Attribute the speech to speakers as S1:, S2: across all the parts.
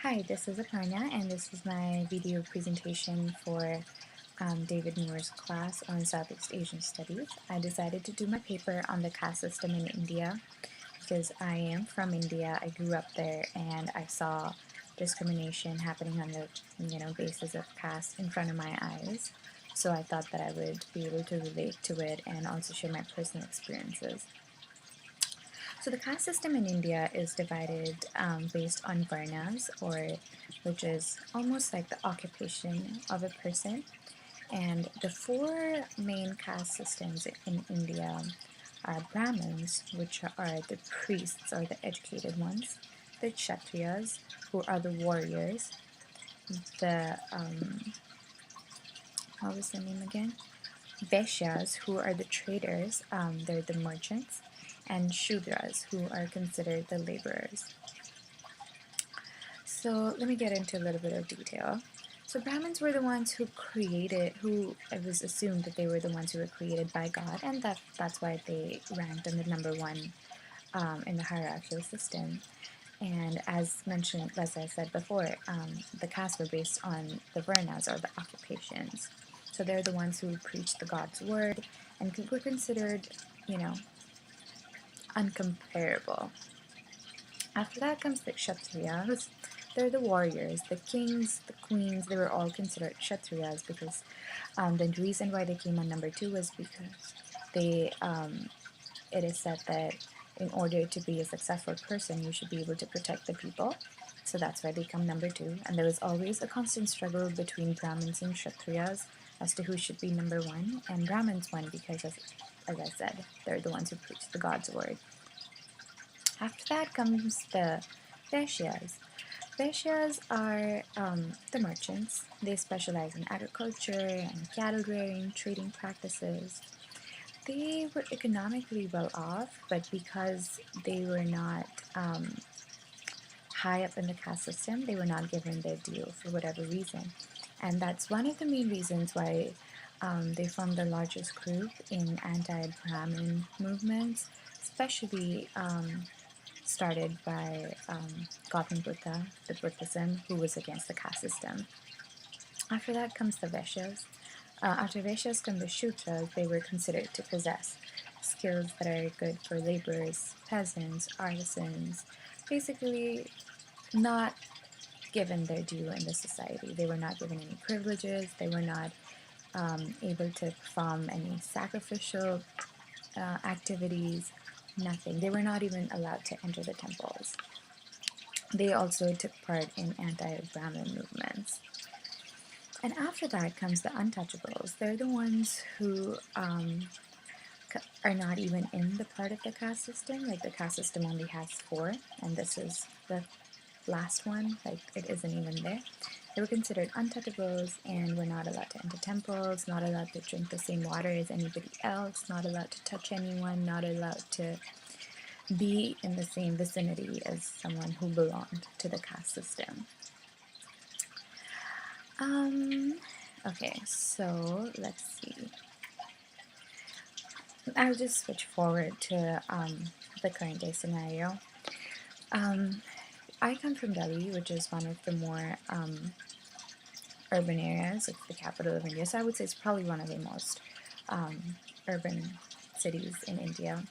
S1: Hi, this is Aparna, and this is my video presentation for David Moore's class on Southeast Asian Studies. I decided to do my paper on the caste system in India because I am from India. I grew up there, and I saw discrimination happening on the basis of caste in front of my eyes. So I thought that I would be able to relate to it and also share my personal experiences. So the caste system in India is divided based on varnas, which is almost like the occupation of a person. And the four main caste systems in India are Brahmins, which are the priests or the educated ones, the Kshatriyas, who are the warriors, the what was the name again? Vaishyas, who are the traders, they're the merchants, and Shudras, who are considered the laborers. So let me get into a little bit of detail. So Brahmins were the ones who it was assumed that they were the ones who were created by God, and that's why they ranked on the number one in the hierarchical system. And as mentioned, as I said before, the castes were based on the varnas or the occupations. So they're the ones who preached the God's word and were considered, uncomparable. After that comes the Kshatriyas. They're the warriors, the kings, the queens. They were all considered Kshatriyas because the reason why they came on number two was because it is said that in order to be a successful person, you should be able to protect the people. So that's why they come number two. And there was always a constant struggle between Brahmins and Kshatriyas as to who should be number one. And Brahmins won because, as I said, they're the ones who preach the God's word. After that comes the Vaishyas. Vaishyas are the merchants. They specialize in agriculture and cattle rearing, trading practices. They were economically well off, but because they were not high up in the caste system, they were not given their due for whatever reason. And that's one of the main reasons why they formed the largest group in anti-Brahmin movements, especially started by Gautam Buddha, the Buddhism, who was against the caste system. After that comes the Vaishyas. After Vaishyas come the Shudras. They were considered to possess skills that are good for laborers, peasants, artisans, basically not given their due in the society. They were not given any privileges. They were not able to perform any sacrificial activities, nothing. They were not even allowed to enter the temples. They also took part in anti-Brahmin movements. And after that comes the untouchables. They're the ones who are not even in the part of the caste system. Like the caste system only has four, and this is the last one. Like it isn't even there. They were considered untouchables and were not allowed to enter temples, not allowed to drink the same water as anybody else, not allowed to touch anyone, not allowed to be in the same vicinity as someone who belonged to the caste system. Okay, so let's see. I'll just switch forward to the current day scenario. I come from Delhi, which is one of the more urban areas. It's the capital of India, so I would say it's probably one of the most urban cities in India.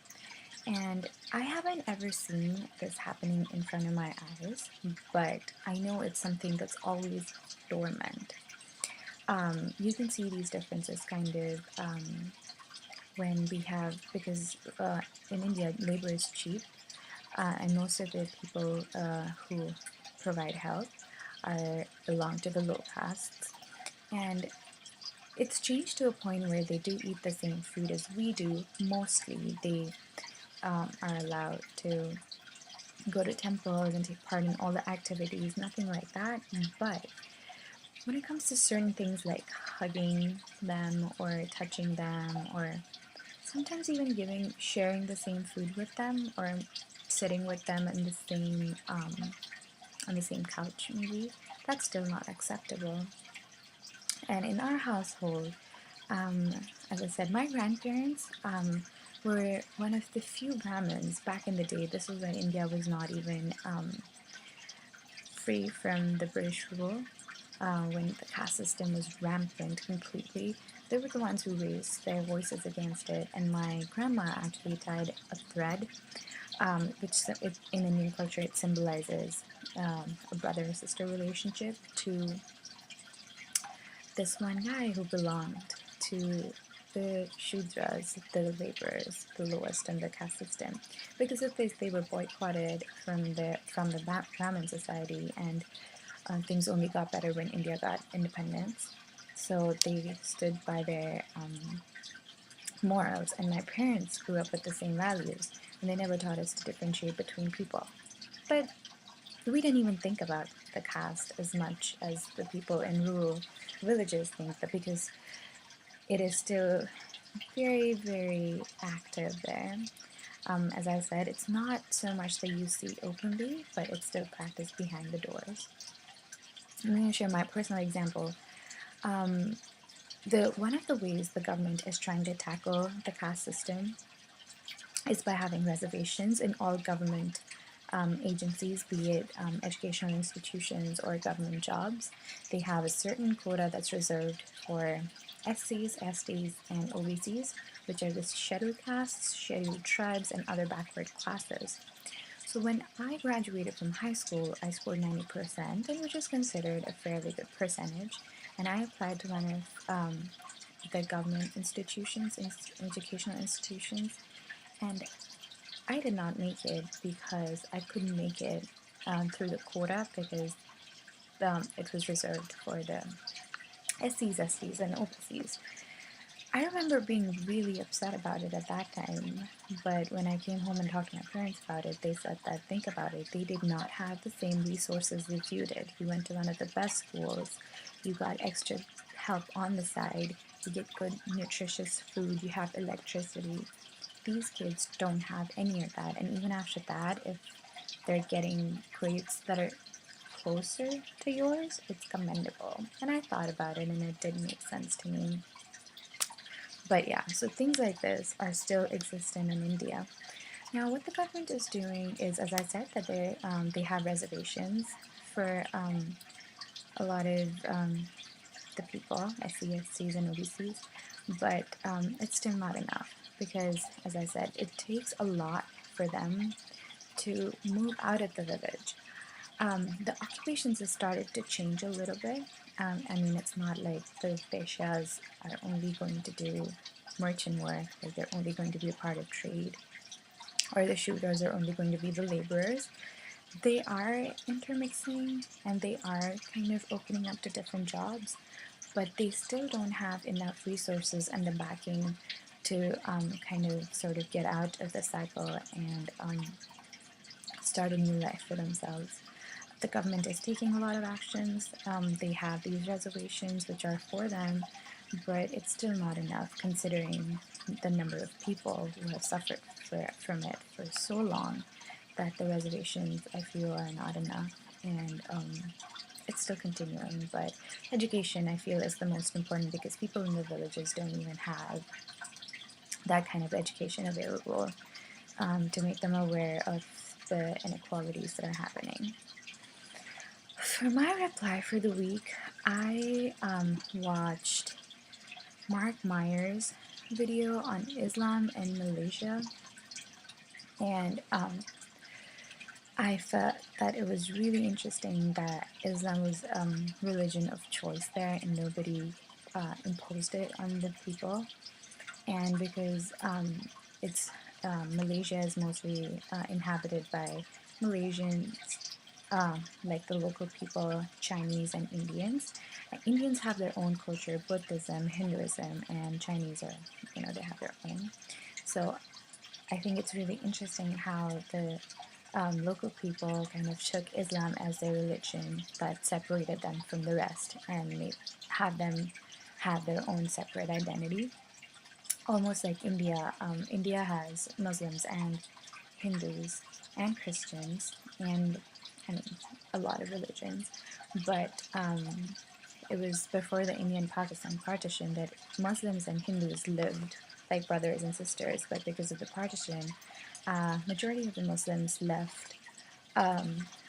S1: And I haven't ever seen this happening in front of my eyes, but I know it's something that's always dormant. You can see these differences kind of when we have, because in India labor is cheap, and most of the people who provide health belong to the low castes, and it's changed to a point where they do eat the same food as we do. Mostly they are allowed to go to temples and take part in all the activities, nothing like that. But when it comes to certain things like hugging them or touching them, or sometimes even sharing the same food with them, or sitting with them in the same on the same couch, maybe that's still not acceptable. And in our household, as I said, my grandparents were one of the few Brahmins back in the day. This was when India was not even free from the British rule, when the caste system was rampant completely, they were the ones who raised their voices against it. And my grandma actually tied a thread, in Indian culture it symbolizes a brother-sister relationship, to this one guy who belonged to the Shudras, the laborers, the lowest in the caste system. Because of this, they were boycotted from the Brahmin society, and things only got better when India got independence. So they stood by their morals, and my parents grew up with the same values, and they never taught us to differentiate between people. But we didn't even think about the caste as much as the people in rural villages think, that because it is still very, very active there. As I said, it's not so much that you see openly, but it's still practiced behind the doors. I'm going to share my personal example. One of the ways the government is trying to tackle the caste system is by having reservations in all government agencies, be it educational institutions or government jobs. They have a certain quota that's reserved for SCs, STs, and OBCs, which are the scheduled castes, scheduled tribes, and other backward classes. So when I graduated from high school, I scored 90%, and which is considered a fairly good percentage. And I applied to one of the government institutions, educational institutions, and I did not make it because I couldn't make it through the quota, because it was reserved for the SCs, STs, and OBCs. I remember being really upset about it at that time, but when I came home and talked to my parents about it, they said that, think about it, they did not have the same resources as you did. You went to one of the best schools, you got extra help on the side, you get good, nutritious food, you have electricity. These kids don't have any of that, and even after that, if they're getting grades that are closer to yours, it's commendable. And I thought about it, and it did make sense to me. But yeah, so things like this are still existent in India. Now, what the government is doing is, as I said, that they have reservations for a lot of the people, SCs, and OBCs, but it's still not enough, because, as I said, it takes a lot for them to move out of the village. The occupations have started to change a little bit. I mean, it's not like the Vaishyas are only going to do merchant work, like they're only going to be a part of trade, or the Shudras are only going to be the laborers. They are intermixing, and they are kind of opening up to different jobs, but they still don't have enough resources and the backing to kind of sort of get out of the cycle and start a new life for themselves. The government is taking a lot of actions. They have these reservations which are for them, but it's still not enough considering the number of people who have suffered from it for so long, that the reservations, I feel, are not enough. And it's still continuing, but education, I feel, is the most important, because people in the villages don't even have that kind of education available to make them aware of the inequalities that are happening. For my reply for the week, I watched Mark Meyer's video on Islam in Malaysia, and I felt that it was really interesting that Islam was religion of choice there, and nobody imposed it on the people. And because it's Malaysia is mostly inhabited by Malaysians, like the local people, Chinese and Indians. Indians have their own culture, Buddhism, Hinduism, and Chinese are, they have their own. So I think it's really interesting how the local people kind of took Islam as their religion, but separated them from the rest and have them have their own separate identity. Almost like India. India has Muslims and Hindus and Christians, and I mean, a lot of religions, but it was before the Indian-Pakistan partition that Muslims and Hindus lived like brothers and sisters, but because of the partition, majority of the Muslims left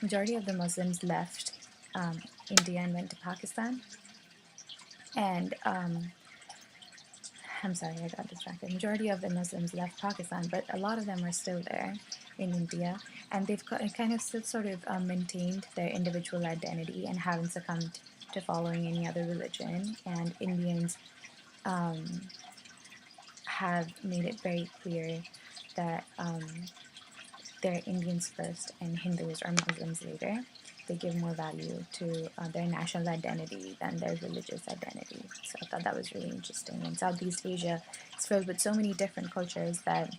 S1: Majority of the Muslims left India and went to Pakistan. And I'm sorry, I got distracted. Majority of the Muslims left Pakistan, but a lot of them are still there in India, and they've kind of still sort of maintained their individual identity and haven't succumbed to following any other religion. And Indians have made it very clear that they're Indians first and Hindus or Muslims later. They give more value to their national identity than their religious identity. So I thought that was really interesting. And Southeast Asia is filled with so many different cultures that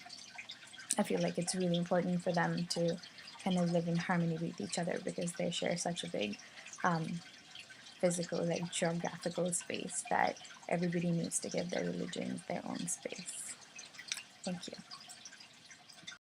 S1: I feel like it's really important for them to kind of live in harmony with each other because they share such a big physical, like geographical space that everybody needs to give their religions their own space. Thank you.